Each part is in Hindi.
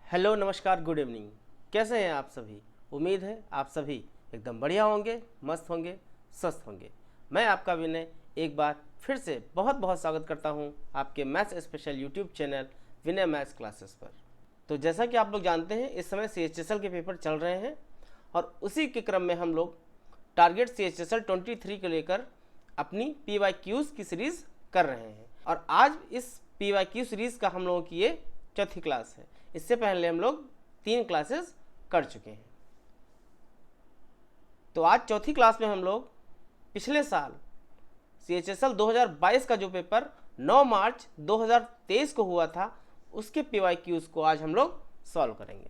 हेलो नमस्कार गुड इवनिंग। कैसे हैं आप सभी? उम्मीद है आप सभी एकदम बढ़िया होंगे, मस्त होंगे, स्वस्थ होंगे। मैं आपका विनय एक बार फिर से बहुत बहुत स्वागत करता हूं आपके मैथ्स स्पेशल यूट्यूब चैनल विनय मैथ्स क्लासेस पर। तो जैसा कि आप लोग जानते हैं इस समय CHSL के पेपर चल रहे हैं और उसी के क्रम में हम लोग टारगेट CHSL 23 को लेकर अपनी PYQs की सीरीज़ कर रहे हैं और आज इस PYQ सीरीज़ का हम लोगों की ये चौथी क्लास है। इससे पहले हम लोग 3 क्लासेस कर चुके हैं। तो आज चौथी क्लास में हम लोग पिछले साल CHSL 2022 का जो पेपर 9 मार्च 2023 को हुआ था उसके PYQs को आज हम लोग सॉल्व करेंगे।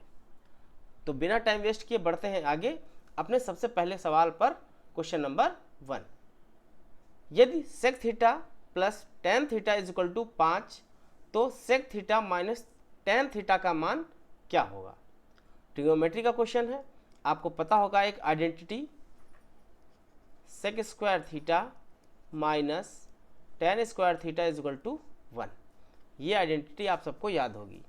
तो बिना टाइम वेस्ट किए बढ़ते हैं आगे अपने सबसे पहले सवाल पर। क्वेश्चन नंबर 1, यदि sec theta plus tan theta is equal to 5 तो sec theta minus tan theta का मान क्या होगा? ट्रिग्नोमेट्री का क्वेश्चन है। आपको पता होगा एक identity sec square theta minus tan square theta is equal to 1। ये आइडेंटिटी आप सबको याद होगी।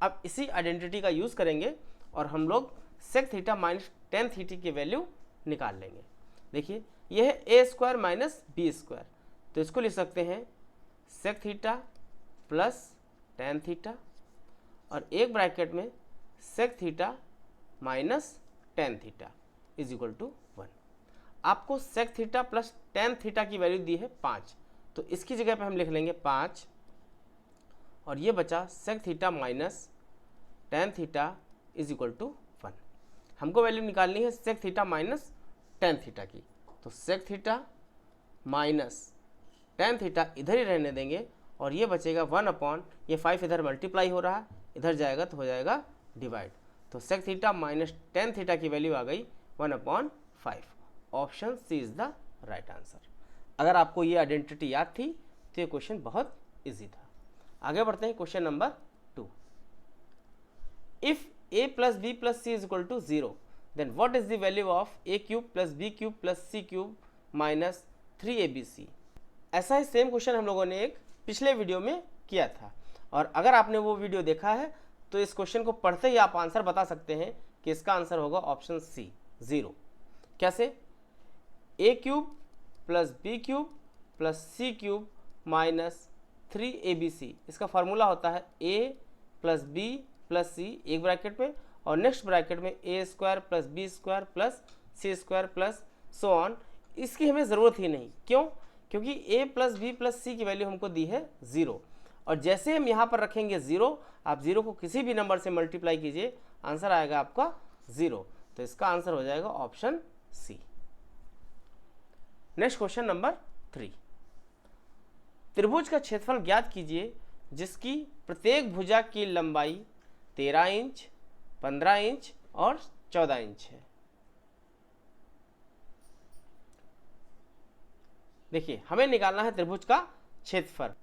अब इसी आइडेंटिटी का यूज़ करेंगे और हम लोग sec theta minus tan theta की वैल्यू निकाल लेंगे। देखिए यह है a square minus B square, तो इसको लिख सकते हैं sec theta plus tan theta और एक ब्रैकेट में sec theta minus tan theta is equal to 1। आपको sec theta plus tan theta की वैल्यू दी है 5, तो इसकी जगह पे हम लिख लेंगे 5 और ये बचा sec theta minus tan theta is equal to 1। हमको वैल्यू निकालनी है sec theta minus tan theta की, तो sec theta minus tan theta इधर ही रहने देंगे और ये बचेगा 1 अपॉन ये 5 इधर मल्टीप्लाई हो रहा है, इधर जाएगा तो हो जाएगा डिवाइड। तो sec theta minus tan theta की वैल्यू आ गई 1 upon 5। Option C is the right answer. अगर आपको ये आइडेंटिटी याद थी तो ये क्वेश्चन बहुत इजी था। आगे बढ़ते हैं question number 2। If a plus B plus C is equal to 0 then what is the value of a cube plus B cube plus C cube minus 3abc। ऐसा ही सेम क्वेश्चन हम लोगों ने एक पिछले वीडियो में किया था और अगर आपने वो वीडियो देखा है तो इस क्वेश्चन को पढ़ते ही आप आंसर बता सकते हैं कि इसका आंसर होगा ऑप्शन सी 0। कैसे? a cube plus B cube plus C cube minus 3abc। इसका फॉर्मूला होता है a plus B plus C एक ब्रैकेट में और नेक्स्ट ब्रैकेट में a square plus B square plus C square plus so on. इसकी हमें ज़रूरत ही नहीं, क्यों? क्योंकि a plus B plus C की वैल्यू हमको दी है 0 और जैसे हम यहाँ पर रखेंगे 0, आप 0 को किसी भी नंबर से मल्टीप्लाई कीजिए, आंसर आएगा आपका 0। तो इसका आंसर हो जाएगा option C. Next question number 3, त्रिभुज का क्षेत्रफल ज्ञात कीजिए जिसकी प्रत्येक भुजा की लंबाई 13 इंच, 15 इंच और 14 इंच है। देखिए हमें निकालना है त्रिभुज का क्षेत्रफल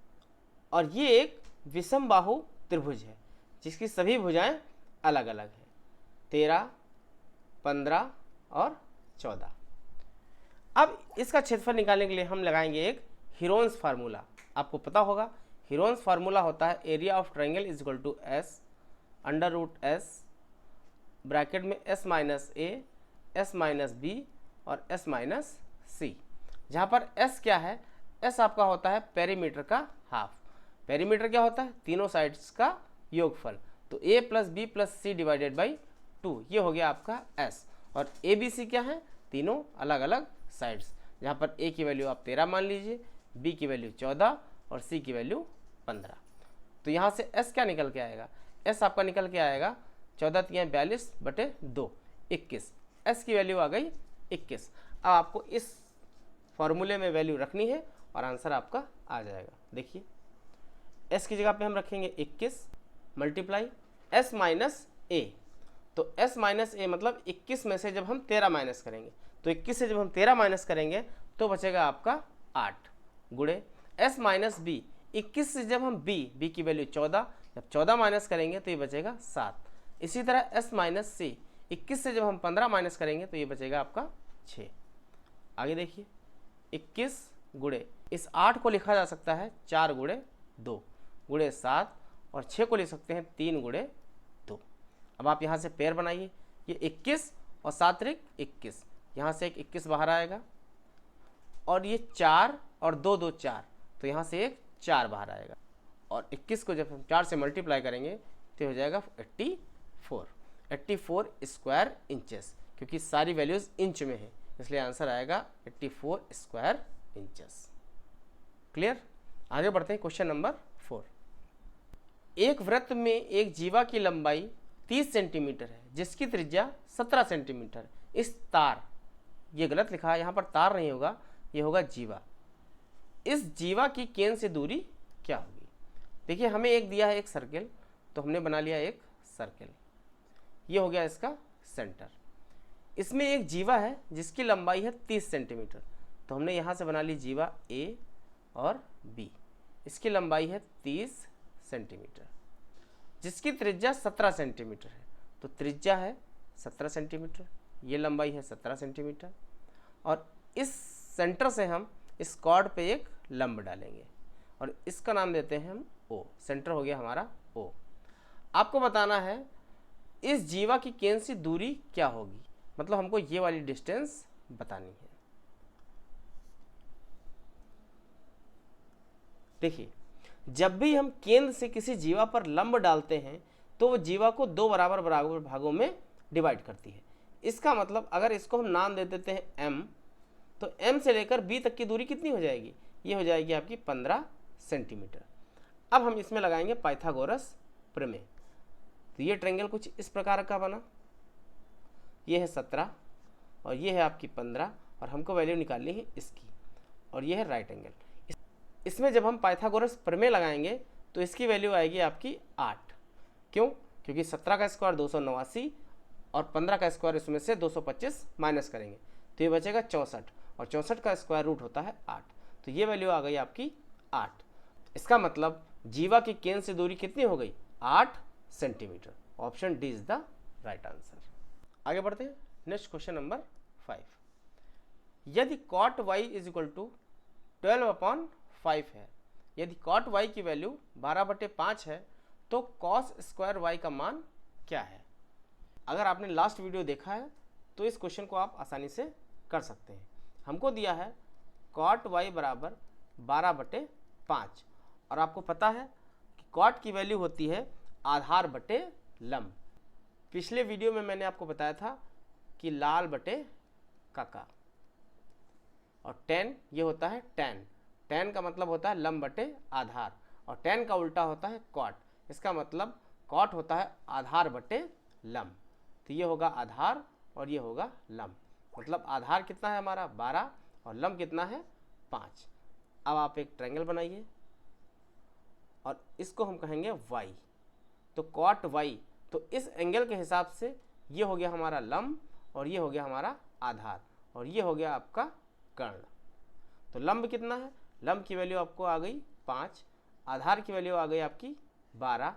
और ये एक विषम बाहु त्रिभुज है जिसकी सभी भुजाएं अलग अलग है, 13, 15 और 14। अब इसका क्षेत्रफल निकालने के लिए हम लगाएंगे एक हीरोन्स फार्मूला। आपको पता होगा हीरोन्स फार्मूला होता है area of triangle is equal to S under root S bracket में S minus A, S minus B और एस माइनस सी। जहाँ पर s क्या है? s आपका होता है पेरीमीटर का हाफ। पेरीमीटर क्या होता है? तीनों साइड्स का योगफल। तो a plus B plus C divided by 2, ये हो गया आपका s। और a b c क्या है? तीनों अलग अलग साइड्स। जहाँ पर a की वैल्यू आप 13 मान लीजिए, b की वैल्यू 14 और c की वैल्यू 15। तो यहाँ से s क्या निकल के आएगा? s आपका निकल के आएगा 14×42 21। s की वैल्यू आ गई 21। अब आपको इस फॉर्मूले में वैल्यू रखनी है और आंसर आपका आ जाएगा। देखिए s की जगह पे हम रखेंगे 21 मल्टीप्लाई s माइनस a। तो s माइनस a मतलब 21 में से जब हम 13 माइनस करेंगे, तो 21 से जब हम 13 माइनस करेंगे तो बचेगा आपका 8 गुणे s माइनस b। 21 से जब हम b की वैल्यू 14, जब 14 माइनस करेंगे तो ये बचेगा 7। इसी तरह s माइनस c, 21 से जब हम 15 माइनस करेंगे तो ये बचेगा आपका 6। आगे देखिए 21 गुणे इस 8 को लिखा जा सकता है 4 गुणे 2 गुणे 7 और 6 को लिख सकते हैं 3 गुणे 2। अब आप यहाँ से पेयर बनाइए, ये 21 और 7 त्रिक 21, यहाँ से एक 21 बाहर आएगा, और ये 4 और 2 2 4, तो यहाँ से एक 4 बाहर आएगा, और 21 को जब हम 4 से मल्टीप्लाई करेंगे तो हो जाएगा 84 स्क्वायर इंचेस, क्योंकि सारी वैल्यूज़ इंच में है, इसलिए आंसर आएगा 84 स्क्वायर इंचेस। क्लियर? आगे बढ़ते हैं क्वेश्चन नंबर 4। एक वृत्त में एक जीवा की लंबाई 30 सेंटीमीटर है जिसकी त्रिज्या 17 सेंटीमीटर। इस तार, ये गलत लिखा है, यहाँ पर तार नहीं होगा, ये होगा जीवा। इस जीवा की केंद्र से दूरी क्या होगी? देखिए हमें एक दिया है एक सर्किल, तो हमने बना लिया एक सर्किल, ये हो गया इसका सेंटर। इसमें एक जीवा है जिसकी लंबाई है 30 सेंटीमीटर, तो हमने यहाँ से बना ली जीवा ए और बी, इसकी लंबाई है 30 सेंटीमीटर, जिसकी त्रिज्या 17 सेंटीमीटर है, तो त्रिज्या है 17 सेंटीमीटर, ये लंबाई है 17 सेंटीमीटर, और इस सेंटर से हम इस कॉर्ड पे एक लंब डालेंगे और इसका नाम देते हैं हम ओ। सेंटर हो गया हमारा ओ। आपको बताना है इस जीवा की केंद्र से दूरी क्या होगी, मतलब हमको ये वाली डिस्टेंस बतानी है। देखिए जब भी हम केंद्र से किसी जीवा पर लंब डालते हैं तो वो जीवा को दो बराबर बराबर भागों में डिवाइड करती है। इसका मतलब अगर इसको हम नाम दे देते हैं m, तो m से लेकर b तक की दूरी कितनी हो जाएगी? ये हो जाएगी आपकी 15 सेंटीमीटर। अब हम इसमें लगाएंगे पाइथागोरस प्रमेय। तो ये ट्रायंगल कुछ इस प्रकार का बना, ये है 17 और ये है आपकी 15, और हमको वैल्यू निकालनी है इसकी, और ये है राइट एंगल। इसमें जब हम पाइथागोरस प्रमेय लगाएंगे तो इसकी वैल्यू आएगी आपकी 8। क्यों? क्योंकि 17 का स्क्वायर 289 और 15 का स्क्वायर इसमें से 225 माइनस करेंगे तो ये बचेगा 64, और 64 का स्क्वायर रूट होता है 8, तो ये वैल्यू आ गई आपकी 8। इसका मतलब जीवा की केंद्र से दूरी कितनी हो गई? 8 centimetre. Option D is the right answer. आगे बढ़ते हैं, नेक्स्ट क्वेश्चन नंबर 5। यदि cot y is equal to 12/5 है, यदि कॉट y की वैल्यू 12/5 है तो कॉस स्क्वायर y का मान क्या है? अगर आपने लास्ट वीडियो देखा है तो इस क्वेश्चन को आप आसानी से कर सकते हैं। हमको दिया है कॉट y बराबर 12/5, और आपको पता है कि कॉट की वैल्यू होती है आधार बटे लंब। पिछले वीडियो में मैंने आपको बताया था कि लाल बटे काका, और tan ये होता है tan। tan का मतलब होता है लंब बटे आधार, और tan का उल्टा होता है कॉट। इसका मतलब कॉट होता है आधार बटे लंब। तो ये होगा आधार और ये होगा लंब, मतलब आधार कितना है हमारा 12 और लंब कितना है 5। अब आप एक ट्रायंगल बनाइए और इसको हम कहेंगे y, तो कॉट y, तो इस एंगल के हिसाब से ये हो गया हमारा लंब और ये हो गया हमारा आधार, और ये हो गया आपका कर्ण। तो लंब कितना है? लंब की वैल्यू आपको आ गई 5, आधार की वैल्यू आ गई आपकी 12,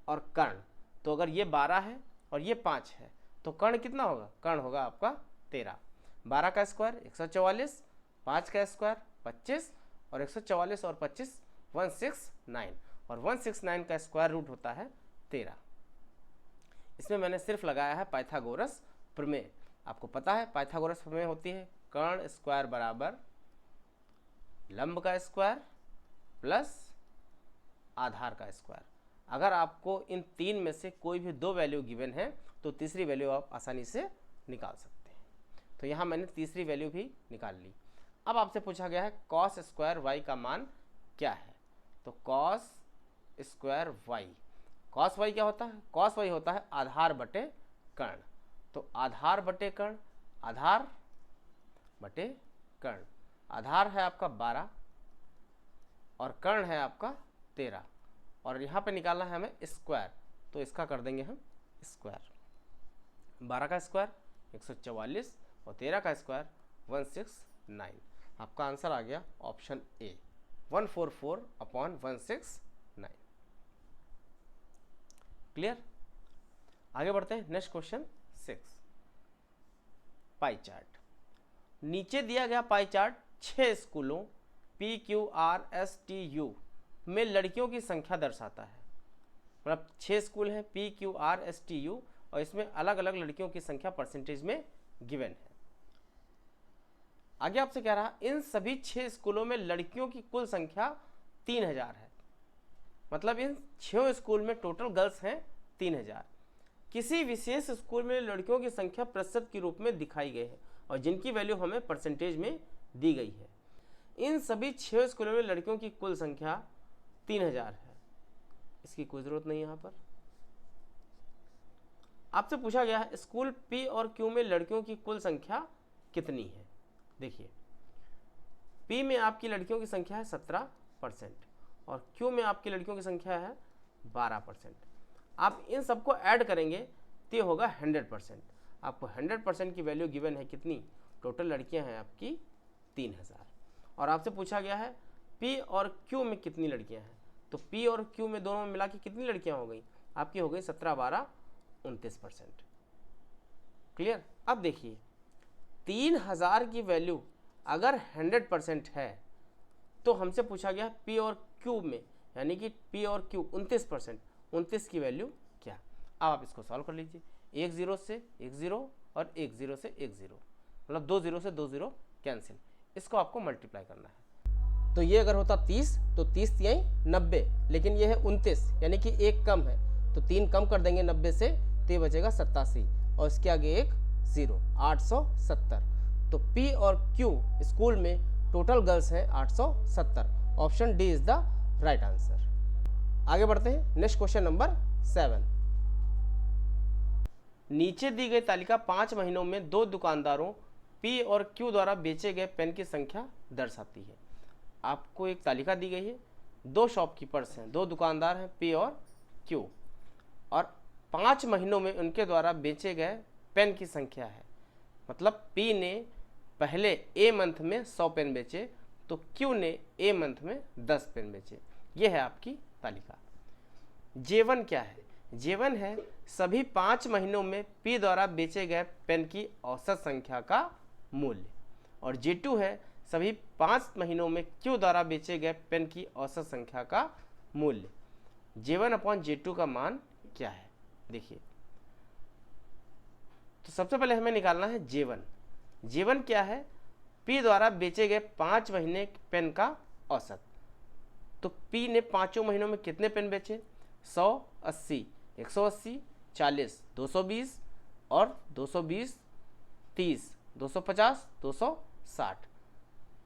और कर्ण, तो अगर ये 12 है और ये 5 है तो कर्ण कितना होगा? कर्ण होगा आपका 13। 12 का स्क्वायर 144, 5 का स्क्वायर 25, और 144 और 25 169, और 169 का स्क्वायर रूट होता है 13। इसमें मैंने सिर्फ लगाया है पाइथागोरस प्रमेय। आपको पता है पाइथागोरस प्रमेय होती है कर्ण स्क्वायर बराबर लंब का स्क्वायर प्लस आधार का स्क्वायर। अगर आपको इन तीन में से कोई भी दो वैल्यू गिवन है तो तीसरी वैल्यू आप आसानी से निकाल सकते हैं। तो यहाँ मैंने तीसरी वैल्यू भी निकाल ली। अब आपसे पूछा गया है कॉस स्क्वायर वाई का मान क्या है? तो cos square Y, cos Y क्या होता है? कॉस वाई होता है आधार बटे कर्ण। तो आधार बटे कर्ण, आधार बटे कर्ण, आधार है आपका 12 और कर्ण है आपका 13, और यहाँ पे निकालना है हमें स्क्वायर, तो इसका कर देंगे हम स्क्वायर। 12 का स्क्वायर 144 और 13 का स्क्वायर 169। आपका आंसर आ गया ऑप्शन ए 144/169। क्लियर? आगे बढ़ते हैं, नेक्स्ट क्वेश्चन 6। Pie chart. नीचे दिया गया पाई चार्ट 6 स्कूलों PQRSTU में लड़कियों की संख्या दर्शाता है। मतलब 6 स्कूल हैं PQRSTU और इसमें अलग अलग लड़कियों की संख्या परसेंटेज में गिवन है। आगे आपसे कह रहा इन सभी 6 स्कूलों में लड़कियों की कुल संख्या 3000 है, मतलब इन 6 स्कूल में टोटल गर्ल्स हैं 3000। किसी विशेष स्कूल में लड़कियों की संख्या प्रतिशत के रूप में दिखाई गई है और जिनकी वैल्यू हमें परसेंटेज में दी गई है। इन सभी 6 स्कूलों में लड़कियों की कुल संख्या 3000 है, इसकी कोई जरूरत नहीं। यहाँ पर आपसे पूछा गया है स्कूल P और Q में लड़कियों की कुल संख्या कितनी है। देखिए P में आपकी लड़कियों की संख्या है 17% और Q में आपकी लड़कियों की संख्या है 12%। आप इन सबको ऐड करेंगे तो ये होगा 100%। आपको 100% की वैल्यू गिवन है कितनी, टोटल लड़कियां हैं आपकी 3000। और आपसे पूछा गया है P और Q में कितनी लड़कियां हैं, तो P और Q में दोनों में मिला के कितनी लड़कियां हो गई, आपकी हो गई 17, 12, 29%। क्लियर। अब देखिए 3000 की वैल्यू अगर 100% है तो हमसे पूछा गया P और Q में, यानी कि P और Q 29%, 29 की वैल्यू क्या। अब आप इसको सॉल्व कर लीजिए। 1 0 से 1 0 और 1 0 से 1 0, मतलब 2 0 से 2 0 कैंसिल। इसको आपको मल्टीप्लाई करना है। तो ये अगर होता 30 तो 30 यही 90, लेकिन ये है 29, यानी कि एक कम है तो 3 कम कर देंगे 90 से तो ये बचेगा 87 और इसके आगे एक 0, 870। तो P और Q स्कूल में टोटल गर्ल्स हैं 870। Option D is the right answer. आगे बढ़ते हैं। Next question number 7। नीचे दी गई तालिका 5 महीनों में 2 दुकानदारों P और Q द्वारा बेचे गए पेन की संख्या दर्शाती है। आपको एक तालिका दी गई है, 2 शॉपकीपर्स हैं, 2 दुकानदार हैं P और Q, और 5 महीनों में उनके द्वारा बेचे गए पेन की संख्या है। मतलब P ने पहले A मंथ में 100 पेन बेचे तो Q ने A मंथ में 10 पेन बेचे। ये है आपकी तालिका। J1 क्या है, J1 है सभी 5 महीनों में P द्वारा बेचे गए पेन की औसत संख्या का मूल्य, और J2 है सभी 5 महीनों में Q द्वारा बेचे गए पेन की औसत संख्या का मूल्य। J1 अपॉन J2 का मान क्या है। देखिए तो सबसे पहले हमें निकालना है J1। J1 क्या है, P द्वारा बेचे गए 5 महीने पेन का औसत। तो P ने 5 महीनों में कितने पेन बेचे, 100, 80, 180, 40, 220 और 220, 30, 250, 260।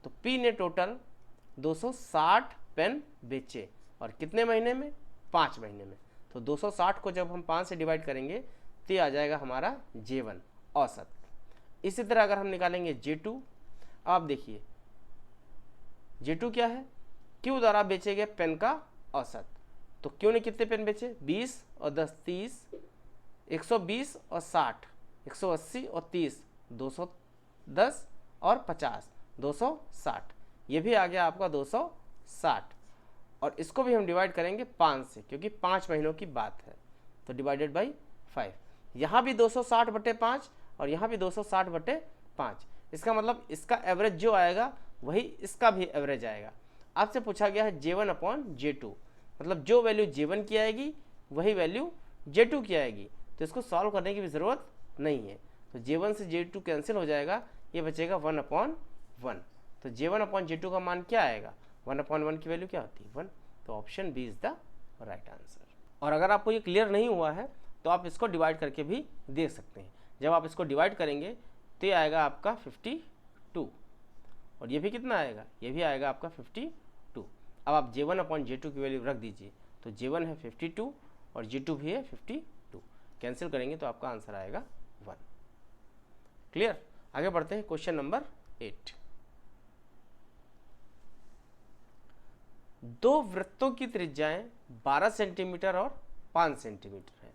तो P ने टोटल 260 पेन बेचे और कितने महीने में, 5 महीने में। तो 260 को जब हम 5 से डिवाइड करेंगे तो ये आ जाएगा हमारा J1 औसत। इसी तरह अगर हम निकालेंगे J2, आप देखिए J2 क्या है, Q द्वारा बेचे गए पेन का औसत। तो Q ने कितने पेन बेचे, 20 और 10 30, 120 और 60, 180 और 30, 210 और 50, 260। ये भी आ गया आपका 260। और इसको भी हम डिवाइड करेंगे 5 से, क्योंकि 5 महीनों की बात है, तो डिवाइडेड बाई 5। यहाँ भी 260/5 और यहाँ भी 260/5। इसका मतलब इसका एवरेज जो आएगा वही इसका भी एवरेज आएगा। आपसे पूछा गया है J1 अपॉन J2, मतलब जो वैल्यू J1 की आएगी वही वैल्यू J2 की आएगी, तो इसको सॉल्व करने की भी ज़रूरत नहीं है। तो J1 से J2 कैंसिल हो जाएगा, ये बचेगा 1/1। तो J1 अपॉन J2 का मान क्या आएगा, 1/1 की वैल्यू क्या होती है, 1। तो option B is the right answer. और अगर आपको ये क्लियर नहीं हुआ है तो आप इसको डिवाइड करके भी देख सकते हैं। जब आप इसको डिवाइड करेंगे तो ये आएगा आपका 52, और ये भी कितना आएगा, ये भी आएगा आपका 52। अब आप J1 अपॉन J2 की वैल्यू रख दीजिए, तो J1 है 52 और J2 भी है 52। कैंसिल करेंगे तो आपका आंसर आएगा 1। क्लियर। आगे बढ़ते हैं क्वेश्चन नंबर 8। 2 वृत्तों की त्रिज्याएं 12 सेंटीमीटर और 5 सेंटीमीटर है।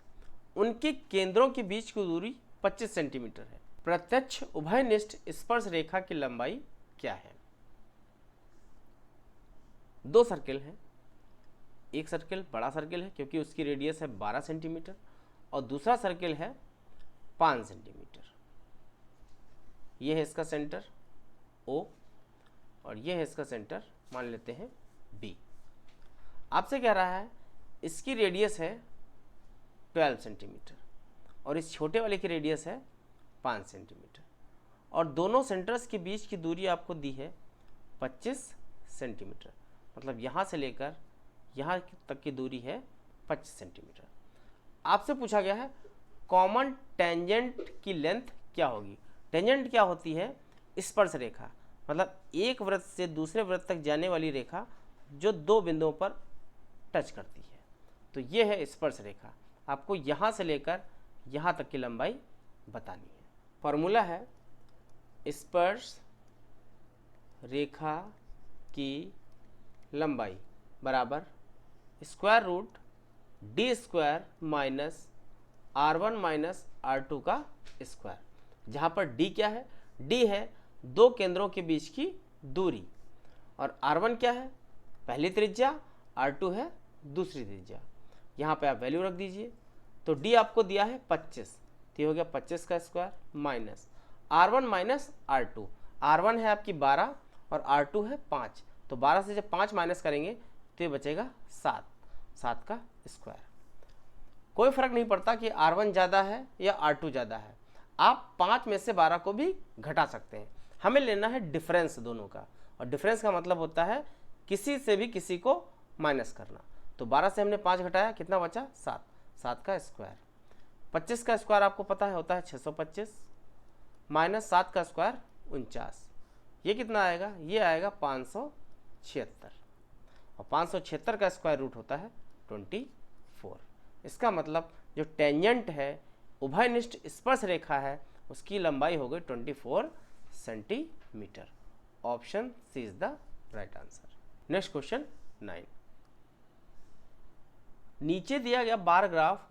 उनके केंद्रों के बीच की दूरी 25 सेंटीमीटर है। प्रत्यक्ष उभयनिष्ठ स्पर्श रेखा की लंबाई क्या है। 2 सर्किल हैं, एक सर्किल बड़ा सर्किल है क्योंकि उसकी रेडियस है 12 सेंटीमीटर, और दूसरा सर्किल है 5 सेंटीमीटर। यह है इसका सेंटर O और यह है इसका सेंटर मान लेते हैं B। आपसे कह रहा है इसकी रेडियस है 12 सेंटीमीटर और इस छोटे वाले की रेडियस है 5 सेंटीमीटर, और दोनों सेंटर्स के बीच की दूरी आपको दी है 25 सेंटीमीटर, मतलब यहाँ से लेकर यहाँ तक की दूरी है 25 सेंटीमीटर। आपसे पूछा गया है कॉमन टेंजेंट की लेंथ क्या होगी। टेंजेंट क्या होती है? स्पर्श रेखा, मतलब एक वृत्त से दूसरे वृत्त तक जाने वाली रेखा जो दो बिंदुओं पर टच करती है। तो ये है स्पर्श रेखा। आपको यहाँ से लेकर यहाँ तक की लंबाई बतानी है। फॉर्मूला है स्पर्श रेखा की लंबाई बराबर square root D square minus R1 minus R2 का स्क्वायर, जहाँ पर डी क्या है? डी है दो केंद्रों के बीच की दूरी, और R1 क्या है? पहली त्रिज्या, R2 है दूसरी त्रिज्या। यहाँ पे आप वैल्यू रख दीजिए। तो डी आपको दिया है 25, तो ये हो गया 25 का square minus R1 minus R2। R1 है आपकी 12 और R2 है 5, तो 12 से जब 5 माइनस करेंगे तो ये बचेगा 7 का स्क्वायर। कोई फर्क नहीं पड़ता कि R1 ज़्यादा है या R2 ज़्यादा है, आप 5 में से 12 को भी घटा सकते हैं। हमें लेना है डिफरेंस दोनों का, और डिफरेंस का मतलब होता है किसी से भी किसी को माइनस करना। तो 12 से हमने 5 घटाया, कितना बचा? 7 का स्क्वायर। 25 का स्क्वायर आपको पता है होता है 625 माइनस 7 का स्क्वायर 49, ये कितना आएगा? ये आएगा 576, और 576 का स्क्वायर रूट होता है 24। इसका मतलब जो टेंजेंट है, उभयनिष्ठ स्पर्श रेखा है, उसकी लंबाई हो गई 24 centimetre. Option C is the right answer. Next question 9। नीचे दिया गया बार ग्राफ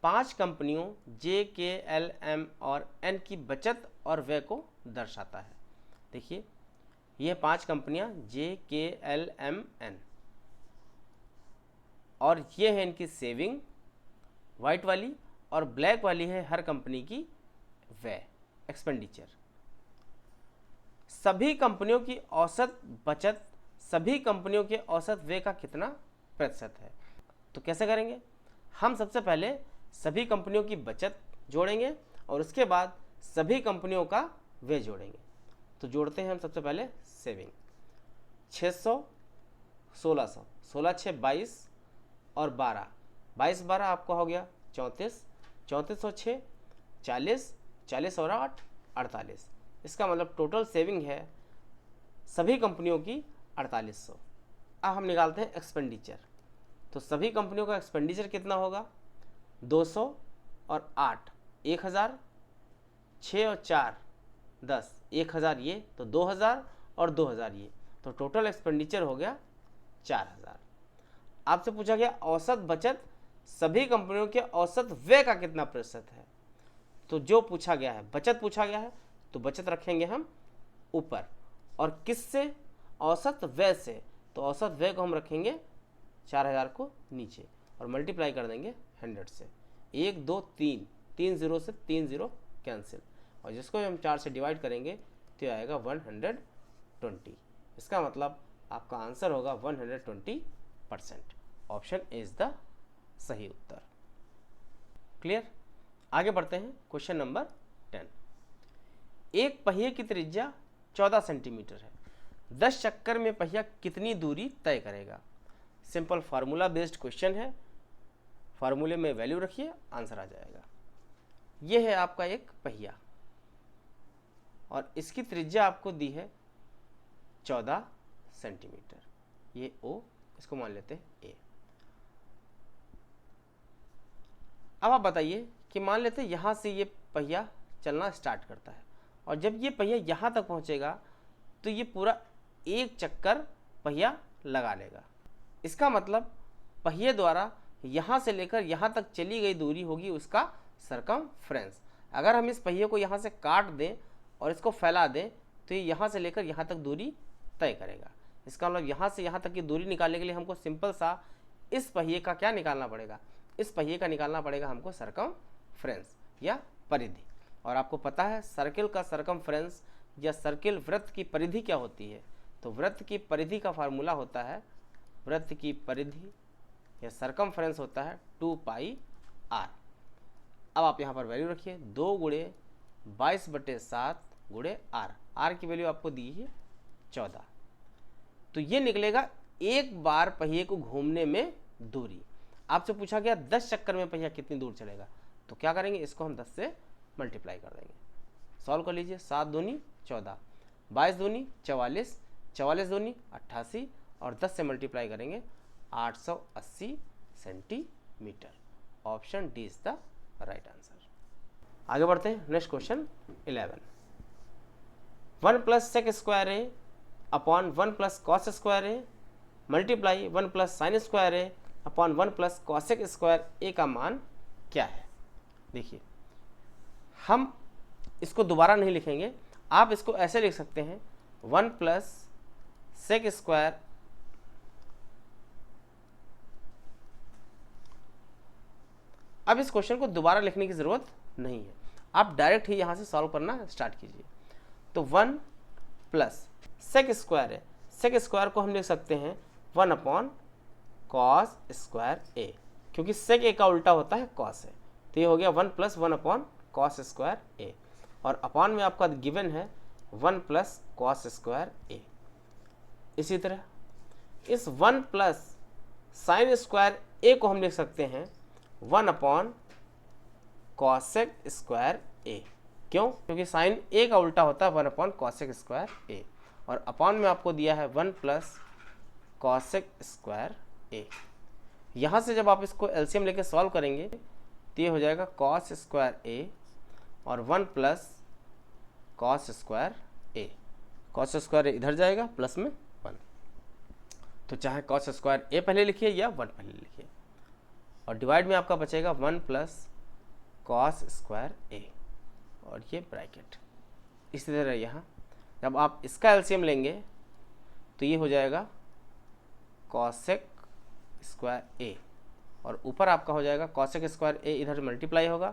5 कंपनियों जे, के, एल, एम और एन की बचत और व्यय को दर्शाता है। देखिए ये 5 कंपनियां जे, के, एल, एम, एन, और ये है इनकी सेविंग वाइट वाली, और ब्लैक वाली है हर कंपनी की व्यय एक्सपेंडिचर। सभी कंपनियों की औसत बचत सभी कंपनियों के औसत व्यय का कितना प्रतिशत है? तो कैसे करेंगे? हम सबसे पहले सभी कंपनियों की बचत जोड़ेंगे और उसके बाद सभी कंपनियों का व्यय जोड़ेंगे। तो जोड़ते हैं हम सबसे पहले सेविंग 600, 1600, 16 6 22 और 12, 22 12 आपका हो गया 34, 34 और 6 40, 40 और 8 48। इसका मतलब टोटल सेविंग है सभी कंपनियों की 4800। अब हम निकालते हैं एक्सपेंडिचर। तो सभी कंपनियों का एक्सपेंडिचर कितना होगा? 200 और 8 1000, 6 और 4 10, 1000 ये, तो 2000 और 2000 ये, तो टोटल एक्सपेंडिचर हो गया 4000। आपसे पूछा गया औसत बचत सभी कंपनियों के औसत व्यय का कितना प्रतिशत है। तो जो पूछा गया है बचत पूछा गया है, तो बचत रखेंगे हम ऊपर, और किससे? औसत व्यय से। तो औसत व्यय को हम रखेंगे 4000 को नीचे और मल्टीप्लाई कर देंगे 100 से। 1 2 3, 3 0 से 3 0 कैंसिल, और जिसको हम 4 से डिवाइड करेंगे तो आएगा 120। इसका मतलब आपका आंसर होगा 120%। ऑप्शन इज द सही उत्तर। क्लियर? आगे बढ़ते हैं क्वेश्चन नंबर 10। एक पहिए की त्रिज्या 14 सेंटीमीटर है, 10 चक्कर में पहिया कितनी दूरी तय करेगा? सिंपल फार्मूला बेस्ड क्वेश्चन है, फार्मूले में वैल्यू रखिए, आंसर आ जाएगा। यह है आपका एक पहिया और इसकी त्रिज्या आपको दी है 14 सेंटीमीटर। ये O, इसको मान लेते हैं A। अब आप बताइए कि मान लेते हैं यहाँ से ये पहिया चलना स्टार्ट करता है, और जब ये पहिया यहाँ तक पहुँचेगा तो ये पूरा एक चक्कर पहिया लगा लेगा। इसका मतलब पहिए द्वारा यहाँ से लेकर यहाँ तक चली गई दूरी होगी उसका सरकमफ्रेंस। अगर हम इस पहिए को यहाँ से काट दें और इसको फैला दें तो ये यहाँ से लेकर यहाँ तक दूरी तय करेगा। इसका मतलब यहाँ से यहाँ तक की दूरी निकालने के लिए हमको सिंपल सा इस पहिए का क्या निकालना पड़ेगा? इस पहिए का निकालना पड़ेगा हमको सरकमफ्रेंस या परिधि। और आपको पता है सर्किल का सरकमफ्रेंस या सर्किल वृत्त की परिधि क्या होती है? तो वृत्त की परिधि का फार्मूला होता है, वृत्त की परिधि या सरकमफ्रेंस होता है 2 पाई r। अब आप यहाँ पर वैल्यू रखिए 2 गुणे 22/7 गुणे आर की वैल्यू आपको दी है 14। तो ये निकलेगा एक बार पहिए को घूमने में दूरी। आपसे पूछा गया 10 चक्कर में पहिया कितनी दूर चलेगा, तो क्या करेंगे, इसको हम 10 से मल्टीप्लाई कर देंगे। सॉल्व कर लीजिए। 7 दूनी 14, 22 दूनी 44, 44 दूनी 88 और 10 से मल्टीप्लाई करेंगे 880 centimetre. Option D is the right answer. आगे बढ़ते हैं। Next question 11। 1 plus sec square A upon 1 plus cos square A multiply 1 plus sine square A upon 1 plus cosec square A का मान क्या है। देखिए, हम इसको दोबारा नहीं लिखेंगे, आप इसको ऐसे लिख सकते हैं 1 प्लस सेक स्क्वायर अब इस क्वेश्चन को दोबारा लिखने की जरूरत नहीं है, आप डायरेक्ट ही यहां से सॉल्व करना स्टार्ट कीजिए। तो 1 प्लस सेक स्क्वायर है, सेक स्क्वायर को हम लिख सकते हैं 1 अपॉन कॉस स्क्वायर ए, क्योंकि सेक ए का उल्टा होता है कॉस ए। तो ये हो गया 1 प्लस 1 अपॉन कॉस स्क्वायर ए, और अपॉन में आपका गिवन है 1 प्लस कॉस स्क्वायर ए। इसी तरह इस 1 प्लस साइन स्क्वायर ए को हम लिख सकते हैं 1 अपॉन कॉसेक स्क्वायर ए। क्यों? क्योंकि साइन ए का उल्टा होता है 1 अपॉन कॉसेक स्क्वायर ए, और अपॉन में आपको दिया है 1 प्लस कॉसेक स्क्वायर ए। यहाँ से जब आप इसको एलसीएम लेके सॉल्व करेंगे तो ये हो जाएगा कॉस स्क्वायर ए और 1 प्लस कॉस स्क्वायर ए। कॉस स्क्वायर इधर जाएगा प्लस में 1, तो चाहे कॉस स्क्वायर ए पहले लिखिए या 1 पहले लिखिए, और डिवाइड में आपका बचेगा 1 प्लस कॉस स्क्वायर ए और ये ब्रैकेट। इसी तरह यहाँ जब आप इसका एलसीएम लेंगे तो ये हो जाएगा कॉसेक स्क्वायर ए, और ऊपर आपका हो जाएगा कॉसेक स्क्वायर ए, इधर मल्टीप्लाई होगा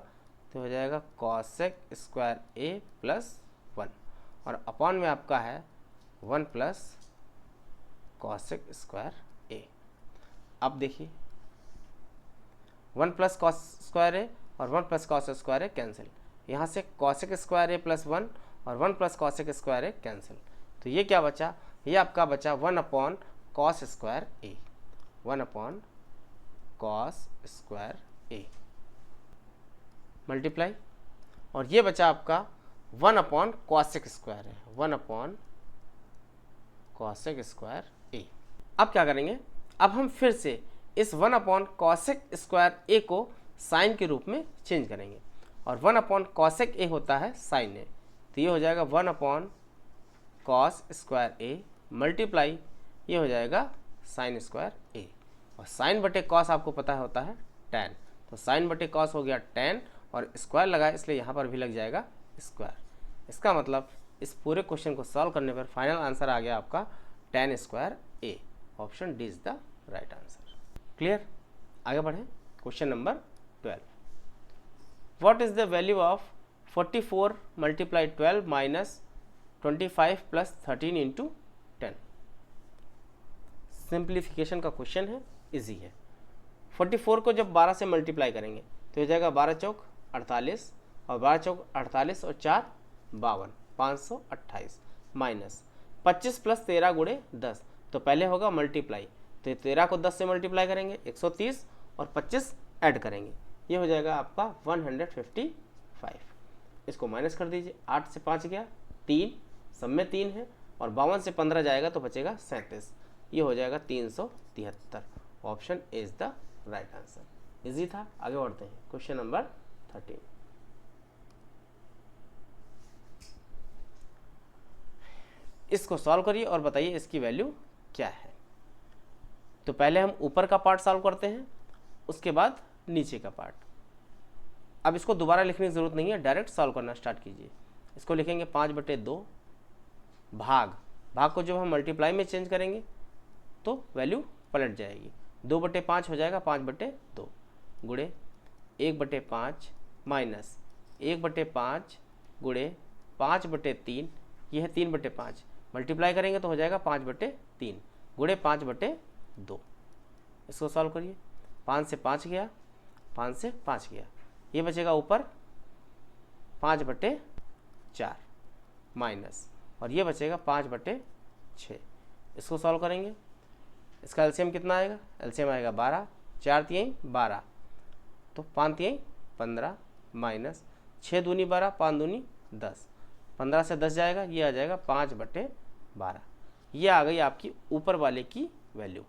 तो हो जाएगा कॉसेक स्क्वायर ए प्लस 1, और अपॉन में आपका है 1 प्लस कॉसेक स्क्वायर ए। अब देखिए 1 प्लस कॉस स्क्वायर ए और 1 प्लस कॉस स्क्वायर ए कैंसिल, यहाँ से कॉसेक स्क्वायर ए प्लस 1 और 1 प्लस कॉसेक स्क्वायर ए कैंसिल, तो ये क्या बचा, ये आपका बचा 1 upon cos square A, 1 upon cos square A multiply, और ये बचा आपका 1 अपॉन कॉसेक स्क्वायर है, 1 अपॉन कॉसेक स्क्वायर ए। अब क्या करेंगे, अब हम फिर से इस 1 अपॉन कॉसेक स्क्वायर ए को साइन के रूप में चेंज करेंगे, और 1 अपॉन कॉसेक ए होता है साइन ए, तो ये हो जाएगा 1 upon cos square A multiply ये हो जाएगा साइन स्क्वायर ए, और साइन बटे कॉस आपको पता होता है tan, तो साइन बटे कॉस हो गया tan और स्क्वायर लगा इसलिए यहाँ पर भी लग जाएगा स्क्वायर। इसका मतलब इस पूरे क्वेश्चन को सॉल्व करने पर फाइनल आंसर आ गया आपका tan square A. Option D is the right answer. Clear? आगे बढ़ें। Question number 12। What is the value of 44 multiply 12 minus 25 plus 13 into 10। Simplification का क्वेश्चन है, इजी है। 44 को जब 12 से मल्टीप्लाई करेंगे तो हो जाएगा 12 चौक 48 और 12 चौक 48 और 4 52 528 माइनस 25 प्लस 13 गुणे 10, तो पहले होगा मल्टीप्लाई, तो ये 13 को 10 से मल्टीप्लाई करेंगे 130 और 25 ऐड करेंगे, ये हो जाएगा आपका 155। इसको माइनस कर दीजिए, 8 से 5 गया 3, सब में 3 है, और 52 से 15 जाएगा तो बचेगा 37, ये हो जाएगा 373। Option A is the right answer. Easy था। आगे बढ़ते हैं। Question number 13। इसको सॉल्व करिए और बताइए इसकी वैल्यू क्या है। तो पहले हम ऊपर का पार्ट सॉल्व करते हैं, उसके बाद नीचे का पार्ट। अब इसको दोबारा लिखने की जरूरत नहीं है, डायरेक्ट सॉल्व करना स्टार्ट कीजिए। इसको लिखेंगे 5/2 भाग को जब हम मल्टीप्लाई में चेंज करेंगे तो वैल्यू पलट जाएगी, 2/5 हो जाएगा 5/2 गुणे 1/5 माइनस 1/5 गुणे 5/3, ये है 3/5, मल्टीप्लाई करेंगे तो हो जाएगा 5/3 गुणे 5/2। इसको सॉल्व करिए। 5 से 5 गया, 5 से 5 गया, ये बचेगा ऊपर 5/4 माइनस, और ये बचेगा 5/6। इसको सॉल्व करेंगे, इसका एलसीएम कितना आएगा, एलसीएम आएगा 12, 4 3 12, तो 5 3 15 माइनस 6 दूनी 12, 5 दूनी 10, 15 से 10 जाएगा, ये आ जाएगा 5/12। ये आ गई आपकी ऊपर वाले की वैल्यू।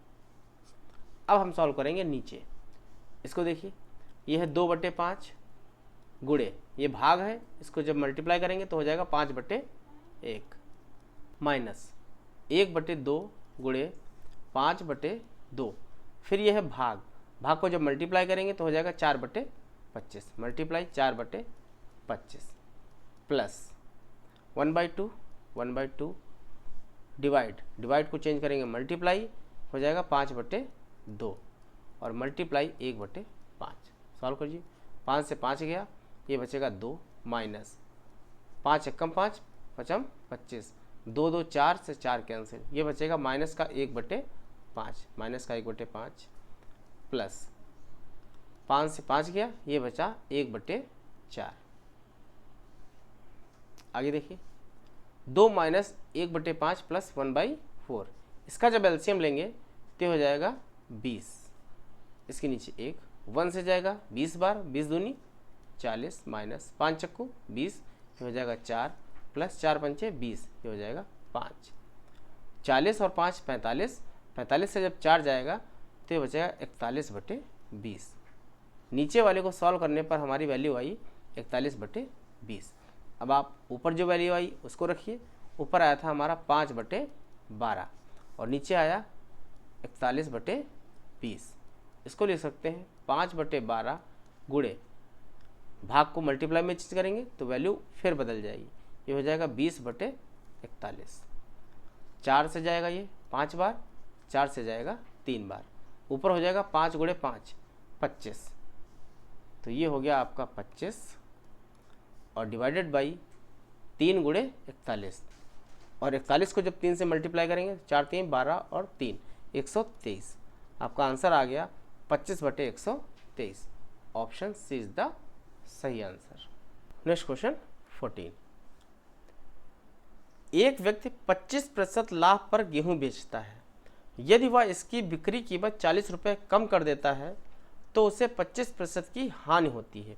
अब हम सॉल्व करेंगे नीचे। इसको देखिए, ये है 2/5 गुणे, ये भाग है, इसको जब मल्टीप्लाई करेंगे तो हो जाएगा 5/1 माइनस 1/2 गुणे 5/2, फिर ये है भाग, भाग को जब मल्टीप्लाई करेंगे तो हो जाएगा 4/25 मल्टीप्लाई 4/25 प्लस 1/2 डिवाइड को चेंज करेंगे मल्टीप्लाई, हो जाएगा 5/2 और मल्टीप्लाई 1/5। सॉल्व करिए, 5 से 5 गया, ये बचेगा 2 माइनस 5 एकम 5 पचम 25, 2 2 4 से 4 कैंसिल, ये बचेगा माइनस का 1/5 माइनस का 1/5 प्लस 5 से 5 गया, ये बचा 1/4। आगे देखिए, 2 माइनस 1/5 प्लस 1/4, इसका जब एलसीएम लेंगे तो हो जाएगा 20, इसके नीचे 1 से जाएगा 20 बार, 20 दूनी 40 माइनस 5 चक्कू 20, ये हो जाएगा 4 प्लस 4 पंचे 20, ये हो जाएगा 5। 40 और 5 45, 45 से जब 4 जाएगा तो ये बचेगा 41/20। नीचे वाले को सॉल्व करने पर हमारी वैल्यू आई 41/20। अब आप ऊपर जो वैल्यू आई उसको रखिए, ऊपर आया था हमारा 5/12 और नीचे आया 41/20। इसको लिख सकते हैं 5/12 गुणे, भाग को मल्टीप्लाई में चेंज करेंगे तो वैल्यू फिर बदल जाएगी, ये हो जाएगा 20/41। 4 से जाएगा ये 5 बार, 4 से जाएगा 3 बार, ऊपर हो जाएगा 5 गुणे 5 25, तो ये हो गया आपका 25 और डिवाइडेड बाई 3 गुणे 41, और 41 को जब 3 से मल्टीप्लाई करेंगे 4 3 12 और 3 123, आपका आंसर आ गया 25/123। ऑप्शन सी इज द सही आंसर। Next question 14। एक व्यक्ति 25% लाभ पर गेहूं बेचता है, यदि वह इसकी बिक्री कीमत 40 रुपये कम कर देता है तो उसे 25% की हानि होती है।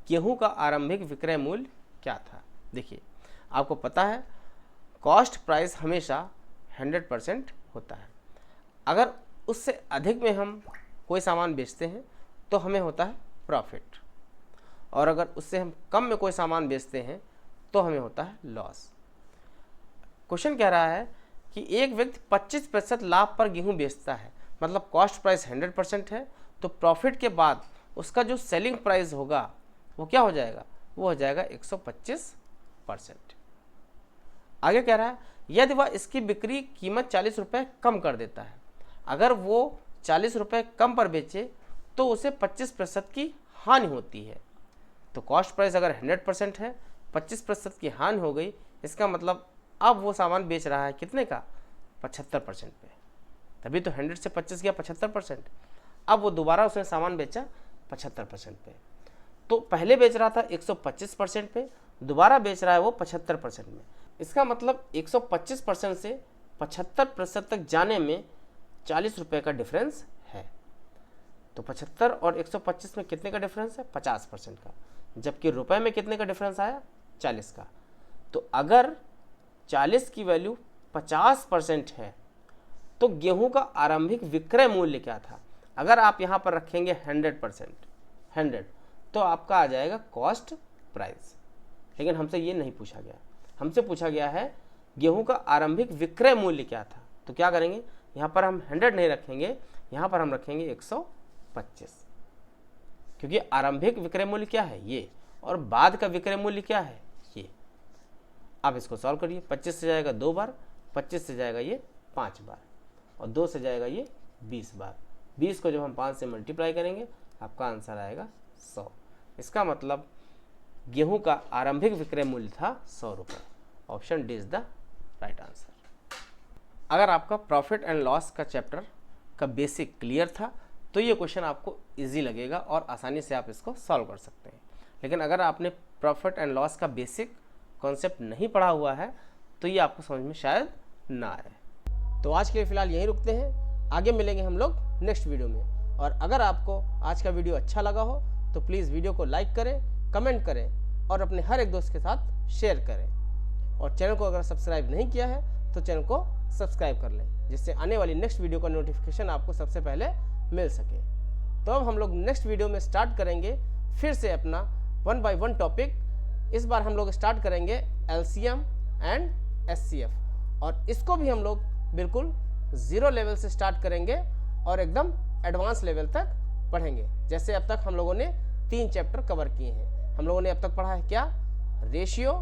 गेहूं का आरंभिक विक्रय मूल्य क्या था। देखिए, आपको पता है कॉस्ट प्राइस हमेशा 100% होता है। अगर उससे अधिक में हम कोई सामान बेचते हैं तो हमें होता है प्रॉफिट, और अगर उससे हम कम में कोई सामान बेचते हैं तो हमें होता है लॉस। क्वेश्चन कह रहा है कि एक व्यक्ति 25% लाभ पर गेहूं बेचता है, मतलब कॉस्ट प्राइस 100% है, तो प्रॉफिट के बाद उसका जो सेलिंग प्राइस होगा वो क्या हो जाएगा, वो हो जाएगा 125%। आगे कह रहा है यदि वह इसकी बिक्री कीमत 40 रुपये कम कर देता है, अगर वो 40 रुपये कम पर बेचे तो उसे 25% की हानि होती है। तो कॉस्ट प्राइस अगर 100% है, 25% की हानि हो गई, इसका मतलब अब वो सामान बेच रहा है कितने का, 75% पे। तभी तो 100 से 25 गया 75%। अब वो दोबारा उसने सामान बेचा 75% पे। तो पहले बेच रहा था 125% पे, दोबारा बेच रहा है वो 75% में। इसका मतलब 125% से 75% तक जाने में 40 रुपये का डिफरेंस है। तो 75 और 125 में कितने का डिफरेंस है, 50% का, जबकि रुपए में कितने का डिफरेंस आया, 40 का। तो अगर 40 की वैल्यू 50% है तो गेहूं का आरंभिक विक्रय मूल्य क्या था। अगर आप यहां पर रखेंगे 100%, 100, तो आपका आ जाएगा कॉस्ट प्राइस। लेकिन हमसे ये नहीं पूछा गया, हमसे पूछा गया है गेहूं का आरंभिक विक्रय मूल्य क्या था। तो क्या करेंगे, यहाँ पर हम 100 नहीं रखेंगे, यहाँ पर हम रखेंगे 125, क्योंकि आरंभिक विक्रय मूल्य क्या है ये, और बाद का विक्रय मूल्य क्या है ये। आप इसको सॉल्व करिए, 25 से जाएगा 2 बार, 25 से जाएगा ये 5 बार, और 2 से जाएगा ये 20 बार। 20 को जब हम 5 से मल्टीप्लाई करेंगे आपका आंसर आएगा 100। इसका मतलब गेहूं का आरंभिक विक्रय मूल्य था 100 रुपये। Option D is the right answer. अगर आपका प्रॉफिट एंड लॉस का चैप्टर का बेसिक क्लियर था तो ये क्वेश्चन आपको इजी लगेगा और आसानी से आप इसको सॉल्व कर सकते हैं। लेकिन अगर आपने प्रॉफिट एंड लॉस का बेसिक कॉन्सेप्ट नहीं पढ़ा हुआ है तो ये आपको समझ में शायद ना आए। तो आज के लिए फ़िलहाल यहीं रुकते हैं, आगे मिलेंगे हम लोग नेक्स्ट वीडियो में। और अगर आपको आज का वीडियो अच्छा लगा हो तो प्लीज़ वीडियो को लाइक करें, कमेंट करें और अपने हर एक दोस्त के साथ शेयर करें। और चैनल को अगर सब्सक्राइब नहीं किया है तो चैनल को सब्सक्राइब कर लें, जिससे आने वाली नेक्स्ट वीडियो का नोटिफिकेशन आपको सबसे पहले मिल सके। तो अब हम लोग नेक्स्ट वीडियो में स्टार्ट करेंगे फिर से अपना 1 बाय 1 टॉपिक। इस बार हम लोग स्टार्ट करेंगे LCM एंड SCF, और इसको भी हम लोग बिल्कुल 0 लेवल से स्टार्ट करेंगे और एकदम एडवांस लेवल तक पढ़ेंगे। जैसे अब तक हम लोगों ने 3 चैप्टर कवर किए हैं। हम लोगों ने अब तक पढ़ा है क्या? रेशियो,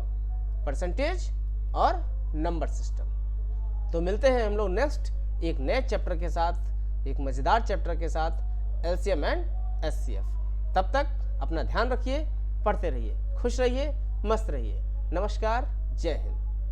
परसेंटेज और नंबर सिस्टम। तो मिलते हैं हम लोग नेक्स्ट एक नए चैप्टर के साथ, एक मज़ेदार चैप्टर के साथ, LCM एंड SCF। तब तक अपना ध्यान रखिए, पढ़ते रहिए, खुश रहिए, मस्त रहिए। नमस्कार, जय हिंद।